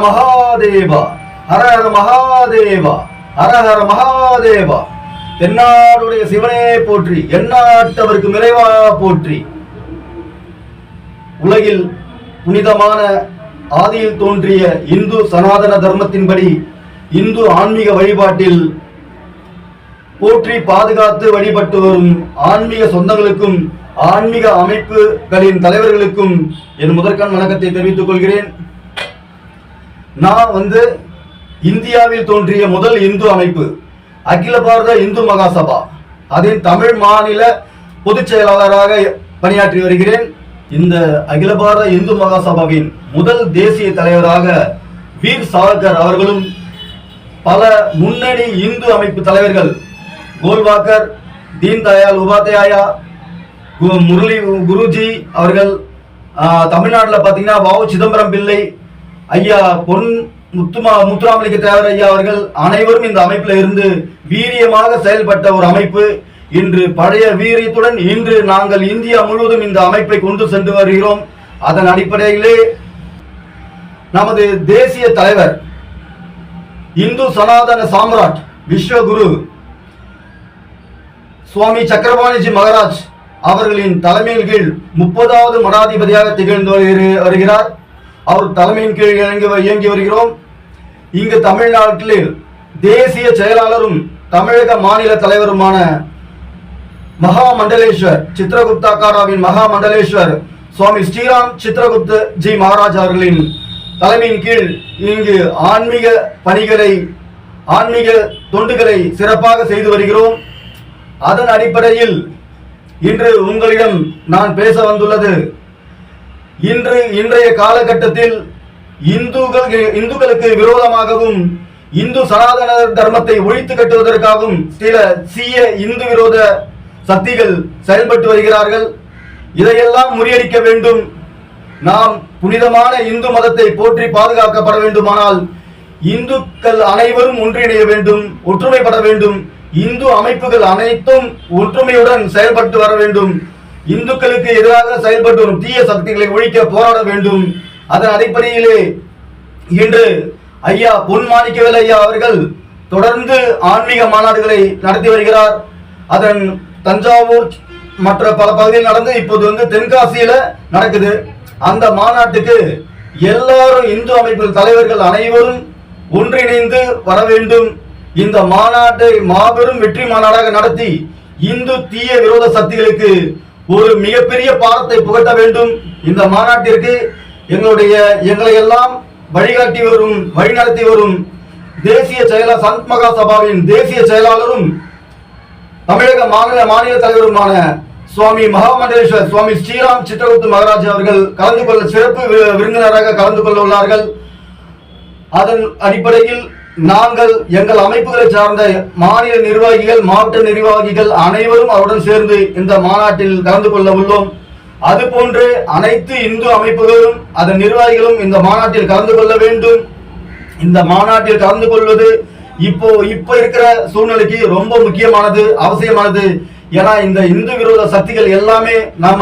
மகாதேவா, ஹர ஹர மகாதேவா, ஹர ஹர மகாதேவா. தென்னாடுடைய சிவனே போற்றி, எந்நாட்டவருக்கு இறைவா போற்றி. உலகில் புனிதமான ஆதியில் தோன்றிய இந்து சனாதன தர்மத்தின்படி இந்து ஆன்மீக வழிபாட்டில் போற்றி பாதுகாத்து வழிபட்டு வரும் ஆன்மீக சொந்தங்களுக்கும் ஆன்மீக அமைப்புகளின் தலைவர்களுக்கும் என் முதற்கண் வணக்கத்தை தெரிவித்துக் கொள்கிறேன். நான் இந்தியாவில் தோன்றிய முதல் இந்து அமைப்பு அகில பாரத இந்து மகாசபா, அதன் தமிழ் மாநில பொதுச் செயலாளராக பணியாற்றி வருகிறேன். இந்த அகில பாரத இந்து மகாசபாவின் முதல் தேசிய தலைவராக வீர் சாவர்கர் அவர்களும் பல முன்னணி இந்து அமைப்பு தலைவர்கள் கோல்வாக்கர், தீன் தயாள் உபாத்யாயா, முரளி குருஜி அவர்கள், தமிழ்நாட்டில் பார்த்தீங்கன்னா வ. சிதம்பரம் பிள்ளை ஐயா, பொன் முத்துராமலிங்க தேவர் ஐயா அவர்கள் அனைவரும் இந்த அமைப்பில் இருந்து வீரியமாக செயல்பட்ட ஒரு அமைப்பு. இன்று பழைய வீரியத்துடன் இன்று நாங்கள் இந்தியா முழுவதும் இந்த அமைப்பை கொண்டு சென்று வருகிறோம். அதன் அடிப்படையிலே நமது தேசிய தலைவர் இந்து சனாதன சாம்ராட் விஸ்வகுரு சுவாமி சக்கரபாணிஜி மகாராஜ் அவர்களின் தலைமையின் கீழ் 30வது மடாதிபதியாக திகழ்ந்து வருகிறார். அவர் தலைமையின் கீழ் இயங்கி வருகிறோம். இங்கு தமிழ்நாட்டில் தேசிய செயலாளரும் தமிழக மாநில தலைவருமான மகா மண்டலேஸ்வர் சித்ரகுப்தாக்காராவின் மகா மண்டலேஸ்வர் சுவாமி ஸ்ரீராம் சித்ரகுப்த ஜி மகாராஜ் அவர்களின் தலைமையின் கீழ் இங்கு ஆன்மீக பணிகளை, ஆன்மீக தொண்டுகளை சிறப்பாக செய்து வருகிறோம். அதன் அடிப்படையில் இன்று உங்களிடம் நான் பேச வந்துள்ளது, இன்றைய காலகட்டத்தில் இந்துக்களுக்கு விரோதமாகவும் இந்து சனாதன தர்மத்தை ஒழித்து கட்டுவதற்காகவும் சில சீய இந்து விரோத சக்திகள் செயல்பட்டு வருகிறார்கள். இதையெல்லாம் முறியடிக்க வேண்டும். நாம் புனிதமான இந்து மதத்தை போற்றி பாதுகாக்கப்பட வேண்டுமானால் இந்துக்கள் அனைவரும் ஒன்றிணைய வேண்டும், ஒற்றுமைப்பட வேண்டும். இந்து அமைப்புகள் அனைத்தும் ஒற்றுமையுடன் செயல்பட்டு வர வேண்டும். இந்துக்களுக்கு எதிராக செயல்பட்டு வரும் தீய சக்திகளை ஒழிக்க போராட வேண்டும். அதன் அடிப்படையிலே இன்று ஐயா பொன் மாணிக்கவேல் ஐயா அவர்கள் தொடர்ந்து ஆன்மீக மாநாடுகளை நடத்தி வருகிறார். அதன் தஞ்சாவூர் மற்ற பல பகுதியில் நடந்து இப்போது தென்காசியில நடக்குது. அந்த மாநாட்டுக்கு எல்லாரும் இந்து அமைப்பு தலைவர்கள் அனைவரும் ஒன்றிணைந்து வர வேண்டும். இந்த மாநாட்டை மாபெரும் வெற்றி மாநாடாக நடத்தி இந்து தீய விரோத சக்திகளுக்கு ஒரு மிகப்பெரிய பாடத்தை புகட்ட வேண்டும். இந்த மாநாட்டிற்கு எங்களை எல்லாம் வழிநடத்தி வரும் தேசிய செயலாளர் சந்த் மகாசபாவின் தேசிய செயலாளரும் தமிழக மாநில தலைவருமான சுவாமி மகாமண்டலேஸ்வர் சுவாமி ஸ்ரீராம் சித்ரகுப்த மகாராஜ் அவர்கள் சிறப்பு விருந்தினராக கலந்து கொள்ள உள்ளார்கள். அதன் அடிப்படையில் நாங்கள் எங்கள் அமைப்புகளை சார்ந்த மாநில நிர்வாகிகள், மாவட்ட நிர்வாகிகள் அனைவரும் அவருடன் சேர்ந்து இந்த மாநாட்டில் கலந்து கொள்ள உள்ளோம். அதுபோன்று அனைத்து இந்து அமைப்புகளும் அதன் நிர்வாகிகளும் இந்த மாநாட்டில் கலந்து கொள்ள வேண்டும். இந்த மாநாட்டில் கலந்து கொள்வது இப்போ இருக்கிற சூழ்நிலைக்கு ரொம்ப முக்கியமானது, அவசியமானது. ஏன்னா இந்த இந்து விரோத சக்திகள் எல்லாமே நம்ம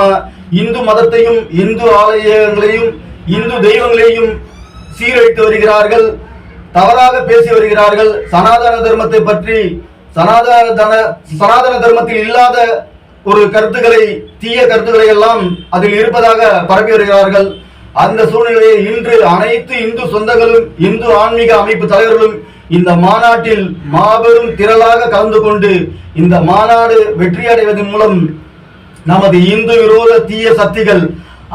இந்து மதத்தையும் இந்து ஆலயங்களையும் இந்து தெய்வங்களையும் சீரழித்து வருகிறார்கள், தவறாக பேசி வருகிறார்கள். சனாதன தர்மத்தை பற்றி சனாதன தர்மத்தில் இல்லாத ஒரு கருத்துக்களை, தீய கருத்துக்களை எல்லாம் அதில் இருப்பதாக பரப்பி வருகிறார்கள். அந்த சூழ்நிலையை இன்று அனைத்து இந்து சொந்தங்களும் இந்து ஆன்மீக அமைப்பு தலைவர்களும் இந்த மாநாட்டில் மாபெரும் திரளாக கலந்து கொண்டு இந்த மாநாடு வெற்றி அடைவதன் மூலம் நமது இந்து விரோத தீய சக்திகள்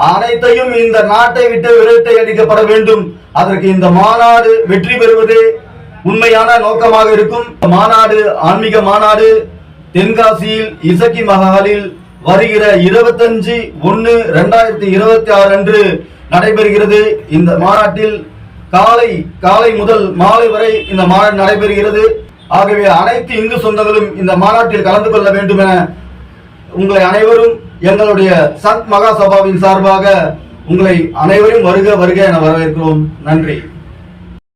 அனைத்தையும் இந்த நாட்டை விட்டு விரட்டை அடிக்கப்பட வேண்டும். அதற்கு இந்த மாநாடு வெற்றி பெறுவது உண்மையான நோக்கமாக இருக்கும். மாநாடு ஆன்மீக மாநாடு தென்காசியில் இசக்கி மஹாலில் வருகிற 25/1/2026 அன்று நடைபெறுகிறது. இந்த மாநாட்டில் காலை முதல் மாலை வரை இந்த மாநாடு நடைபெறுகிறது. ஆகவே அனைத்து இந்து சொந்தங்களும் இந்த மாநாட்டில் கலந்து கொள்ள வேண்டும் என உங்களை அனைவரும் எங்களுடைய சந்த் மகாசபாவின் சார்பாக உங்களை அனைவரும் வருக என வரவேற்கிறோம். நன்றி.